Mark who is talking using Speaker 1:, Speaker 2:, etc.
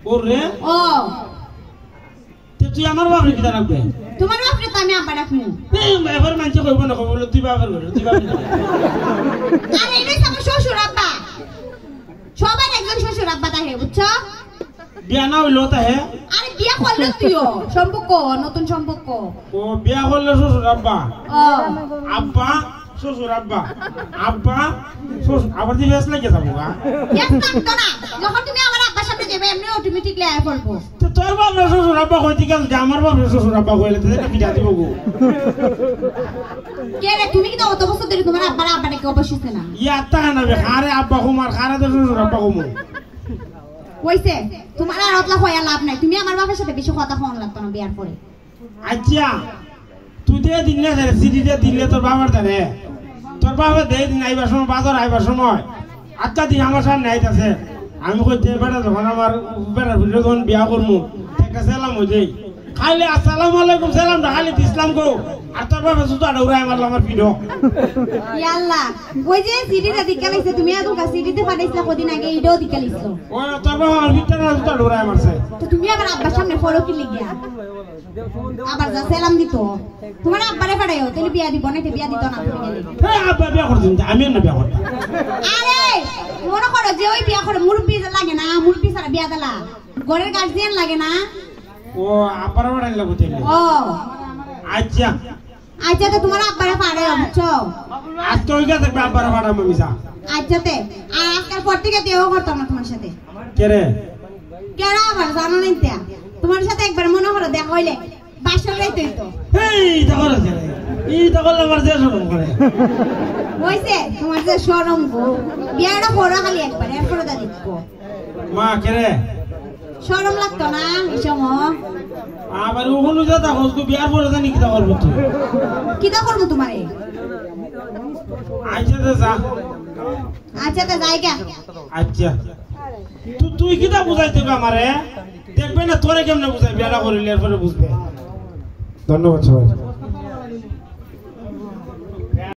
Speaker 1: ওরে
Speaker 2: ও
Speaker 1: তুই আমার বাপরে কি রাখবে
Speaker 2: তোমার বাপরে তো আমি আব্বা রাখমু
Speaker 1: এবার মানছে কইব না কইব তুই বাপের ঘরে তুই বাপের
Speaker 2: আরে এটাই আমার শ্বশুর আব্বা সবার একজন শ্বশুর আব্বা থাকে বুঝছো
Speaker 1: বিয়া না হইলো তা হে
Speaker 2: আরে বিয়া করলে তুইও সম্পর্ক নতুন সম্পর্ক
Speaker 1: ও বিয়া করলে শ্বশুর আব্বা
Speaker 2: ও
Speaker 1: আব্বা শ্বশুর আব্বা আব্বা শ্বশুর আবার দি বেশ লাগে যাবো গা
Speaker 2: ইয়াস্তাম তো না যখন তুমি আমার আব্বার সামনে যাবে এমনি অটোমেটিকলি আয় পড়বো
Speaker 1: তো তোর বাবা শ্বশুর আব্বা কইতে গেল যে আমার বাবা শ্বশুর আব্বা কইলে তো এটা পিটা দিব গো
Speaker 2: কে রে তুমি কি তো অত বছর ধরে তোমার আব্বার আব্বাটাকে অবশ্যই না
Speaker 1: ইয়া তা না বে আরে আব্বা কুমার খারে তো শ্বশুর আব্বা কুমার
Speaker 2: কইছে তোমার আর অতলা হইয়া লাভ নাই তুমি আমার বাবার সাথে বেশি কথা ফোন লাগতো না বিয়ার পরে
Speaker 1: আচ্ছা তুই দে দিলে সিডি দে দিলে তোর বাবার দারে তোর বাবা দে দিন আইবার সময় বাজার আইবার সময় আচ্ছা দিন আমার সামনে আইতাছে আমি কইতে বেটা যখন আমার বেটার ভিডিও যখন বিয়া করমু একটা সালাম হই দেই খাইলে আসসালামু আলাইকুম সালাম দা খালি ইসলাম গো আর তোর বাবা জুতা দৌড়াই মারলো আমার ভিডিও
Speaker 2: ইয়া আল্লাহ ওই যে সিডিটা দিকালাইছে তুমি আদুকা সিডিতে পাঠাইছিলা কদিন আগে এটাও দিকালাইছো
Speaker 1: ও তোর বাবা আমার ভিতরে জুতা দৌড়াই মারছে
Speaker 2: তো তুমি আবার আব্বার সামনে ফলো কি লিখিয়া আবার যা সালাম দিত তোমার আব্বারে পাঠাইও তাহলে বিয়া দিব না বিয়া দিত না তুমি গেলে
Speaker 1: এই আব্বা বিয়া করছিস আমি না বিয়া করতাম
Speaker 2: আরে মনে করো যে ওই বিয়া করে মুরব্বি লাগে না মুরব্বি ছাড়া বিয়া দিলা ঘরের গার্জিয়ান লাগে না
Speaker 1: ও আব্বার বাড়ি লাগো তাইলে
Speaker 2: ও
Speaker 1: আচ্ছা
Speaker 2: আচ্ছা তো তোমার আব্বারে পাঠাইও বুঝছো
Speaker 1: আজ তো ওইটা দেখবে আব্বার বাড়া মামিসা
Speaker 2: আচ্ছা তে আর আজকাল পর থেকে দেও করতাম না তোমার সাথে
Speaker 1: কে রে
Speaker 2: কেন আবার জানো না ইত্যা তোমার সাথে একবার মনে করো দেখা হইলে বাসর রাইতেই তো
Speaker 1: এই দেখো রে এই দেখো আমার যে শরম করে
Speaker 2: হইছে তোমার যে শরম গো বিয়াটা পড়া খালি একবার এরপরে দা দিচ্ছ
Speaker 1: মা কে রে
Speaker 2: শরম লাগতো না এই সময়
Speaker 1: আবার ওগুলো যা দেখো বিয়ার পরে জানি কি করবো তুই
Speaker 2: কিটা করবো তোমারে
Speaker 1: আচ্ছা তো যা
Speaker 2: আচ্ছা তো যাই কে
Speaker 1: আচ্ছা তুই কিটা বুঝাইতে আমারে দেখবে না তোরে কেমনে বুঝাই বিয়াটা করিলে এরপরে বুঝবে ধন্যবাদ সবাই